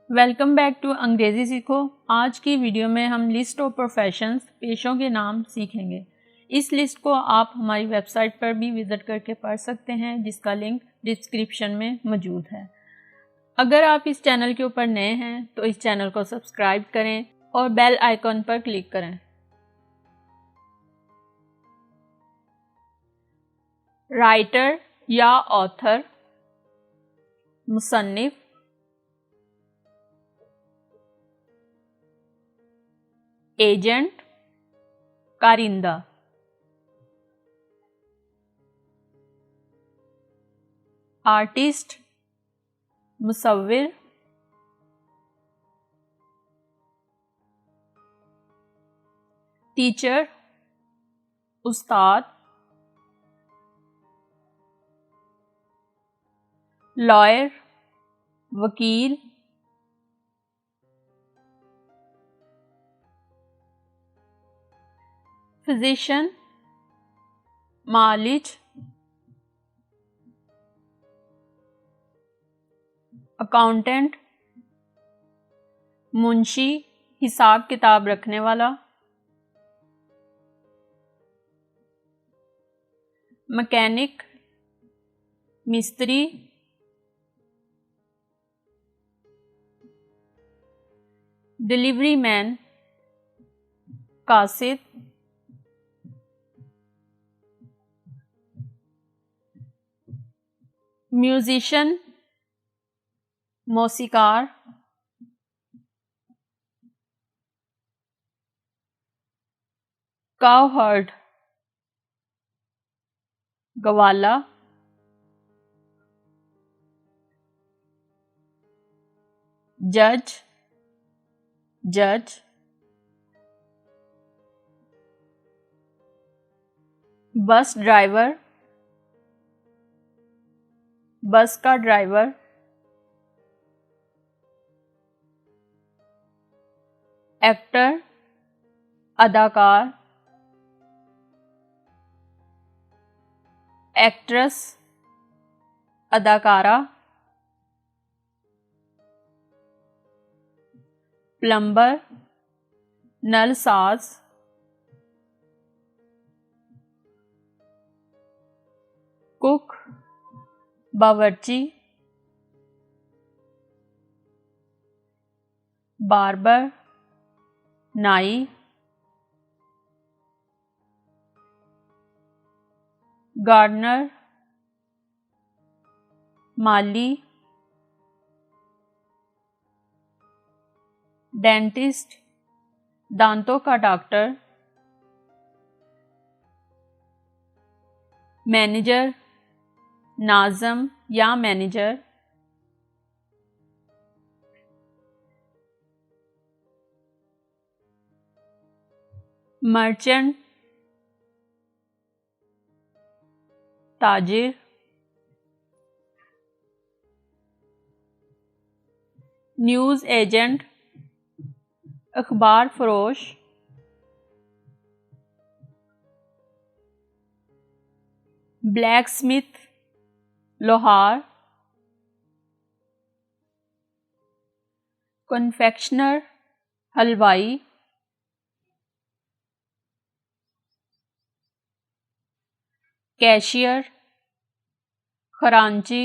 Welcome back to अंग्रेज़ी सीखो। आज की वीडियो में हम लिस्ट ऑफ प्रोफेशंस पेशों के नाम सीखेंगे। इस लिस्ट को आप हमारी वेबसाइट पर भी विज़िट करके पढ़ सकते हैं, जिसका लिंक डिस्क्रिप्शन में मौजूद है। अगर आप इस चैनल के ऊपर नए हैं तो इस चैनल को सब्सक्राइब करें और बेल आइकॉन पर क्लिक करें। राइटर या ऑथर, मुसन्निफ, एजेंट, कारिंदा। आर्टिस्ट, मुसव्विर, टीचर, उस्ताद, लॉयर, वकील, फिजिशियन, मालिज, अकाउंटेंट, मुंशी, हिसाब किताब रखने वाला, मैकेनिक, मिस्त्री, डिलीवरी मैन, कासिद, म्यूजिशियन, मौसीकार, काउहर्ड, गवाला, जज, बस ड्राइवर, बस का ड्राइवर, एक्टर, अदाकार, एक्ट्रेस, अदाकारा, प्लम्बर, नल साज, कुक, बावर्ची, बार्बर, नाई, गार्डनर, माली, डेंटिस्ट, दांतों का डॉक्टर, मैनेजर, नाज़म या मैनेजर, मर्चेंट, ताजिर, न्यूज़ एजेंट, अखबार फरोश, ब्लैक स्मिथ, लोहार, कन्फेक्शनर, हलवाई, कैशियर, खरांची,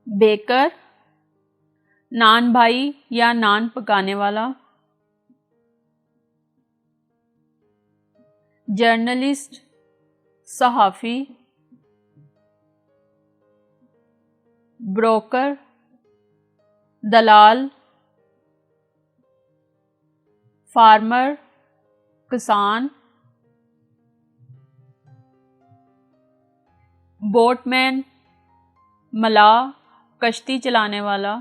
बेकर, नान भाई या नान पकाने वाला, जर्नलिस्ट, सहाफ़ी, ब्रोकर, दलाल, फार्मर, किसान, बोटमैन, मलाह, कश्ती चलाने वाला,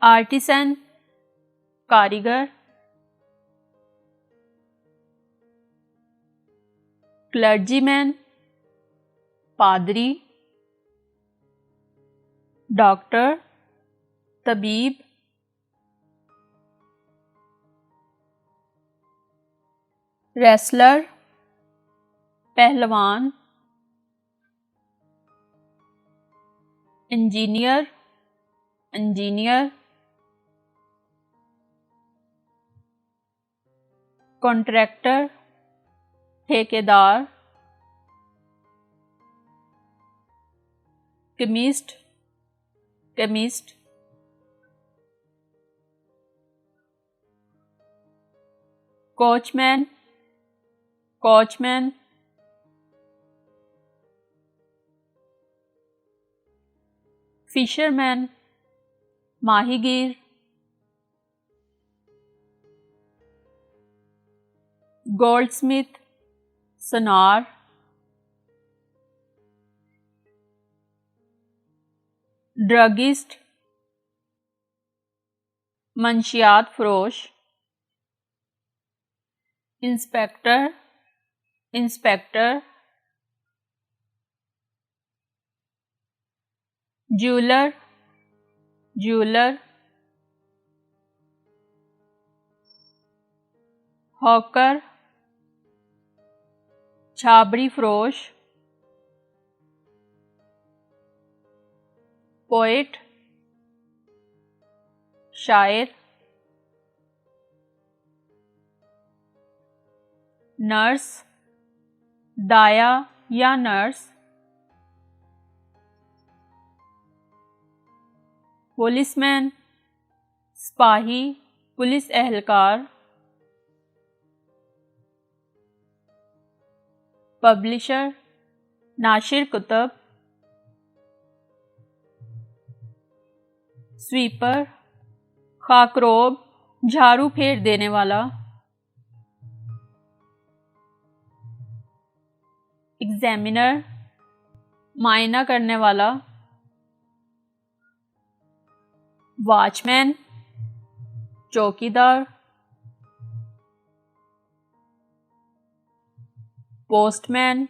आर्टिसन, कारीगर, क्लर्जीमैन, पादरी, डॉक्टर, तबीब, रेसलर, पहलवान, इंजीनियर, इंजीनियर, कॉन्ट्रैक्टर, ठेकेदार, chemist, chemist, coachman, coachman, fisherman, माहीगीर, गोल्डस्मिथ, सुनार, ड्रगिस्ट, मंशियात फरोश, inspector, inspector, jeweller, jeweller, hawker, छाबड़ी फरोश, पोएट, शायर, नर्स, दाया या नर्स, पुलिसमैन, सिपाही, पुलिस एहलकार, पब्लिशर, नाशिर कुतब, स्वीपर, खाकरोब, झाड़ू फेर देने वाला, एग्जामिनर, मायना करने वाला, वॉचमैन, चौकीदार, पोस्टमैन,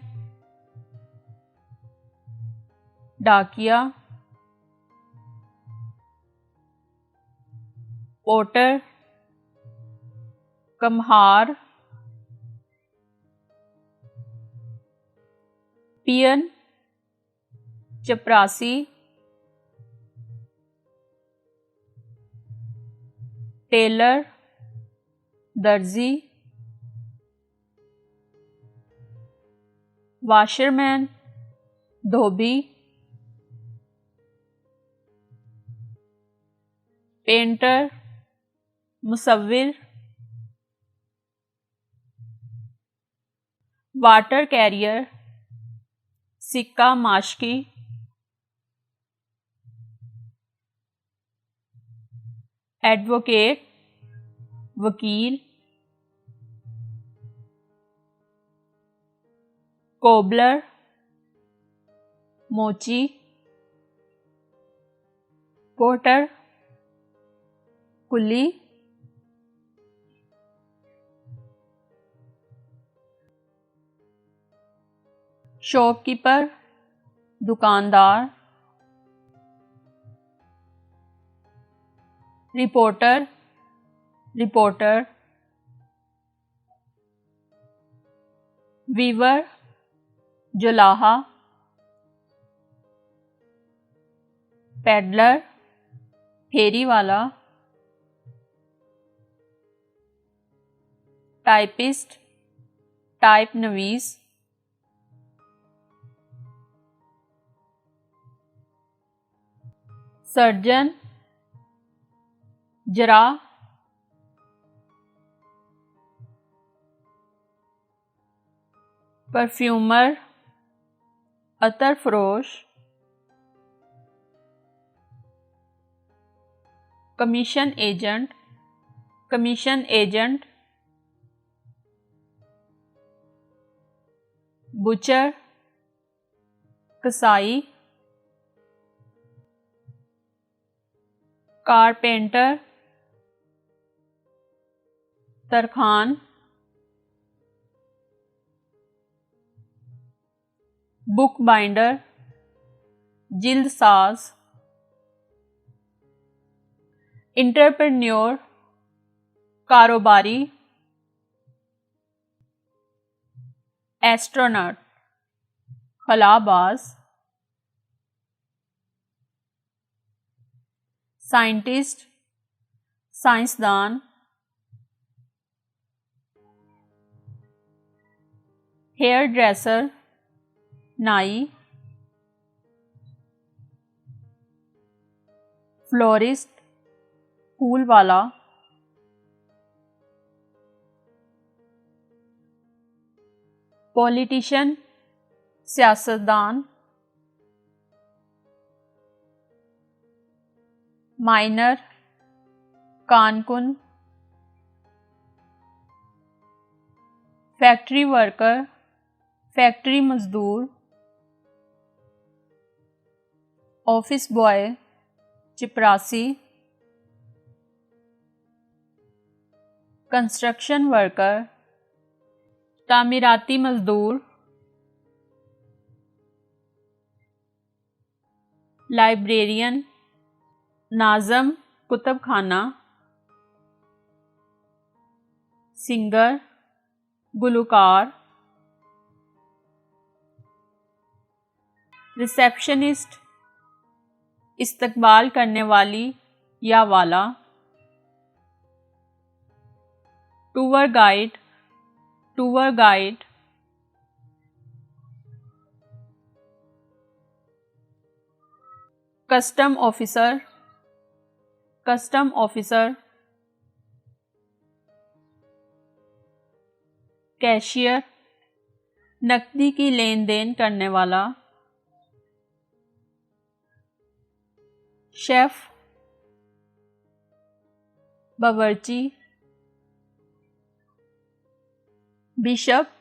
डाकिया, पोर्टर, कम्हार, पियन, चपरासी, टेलर, दर्जी, वाशरमैन, धोबी, पेंटर, मुसव्विर, वाटर कैरियर, सिक्का माशकी, एडवोकेट, वकील, कोबलर, मोची, पोर्टर, कुली, शॉपकीपर, दुकानदार, रिपोर्टर, रिपोर्टर, वीवर, जुलाहा, पेडलर, फेरी वाला, टाइपिस्ट, टाइप नवीस, सर्जन, जरा, परफ्यूमर, अतर फरोश, commission agent, commission agent, butcher, कसाई, कारपेंटर, तरखान, बुक बाइंडर, जिल्द साज, इंटरप्रेन्योर, कारोबारी, एस्ट्रोनॉट, खलाबाज, साइंटिस्ट, साइंसदान, हेयर ड्रेसर, नाई, फ्लोरिस्ट, फूल वाला, पॉलिटिशियन, सियासतदान, माइनर, कानकुन, फैक्ट्री वर्कर, फैक्ट्री मजदूर, ऑफिस बॉय, चपरासी, कंस्ट्रक्शन वर्कर, तामीराती मजदूर, लाइब्रेरियन, नाज़म, कुतुब खाना, सिंगर, गुलकार, रिसेप्शनिस्ट, इस्तकबाल करने वाली या वाला, tour guide, tour guide, custom officer, custom officer, cashier, नकदी की लेन देन करने वाला, शेफ, बावर्ची, बिशप,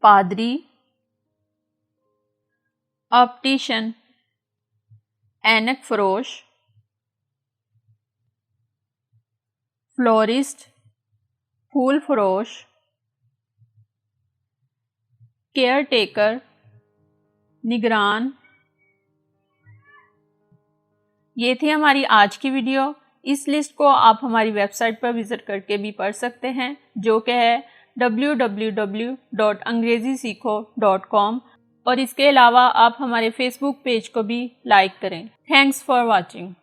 पादरी, ऑप्टिशियन, ऐनक फरोश, फ्लोरिस्ट, फूल फरोश, केयर टेकर, निगरान। ये थी हमारी आज की वीडियो। इस लिस्ट को आप हमारी वेबसाइट पर विज़िट करके भी पढ़ सकते हैं, जो कि है www.अंग्रेजीसीखो.com, और इसके अलावा आप हमारे फेसबुक पेज को भी लाइक करें। Thanks for watching.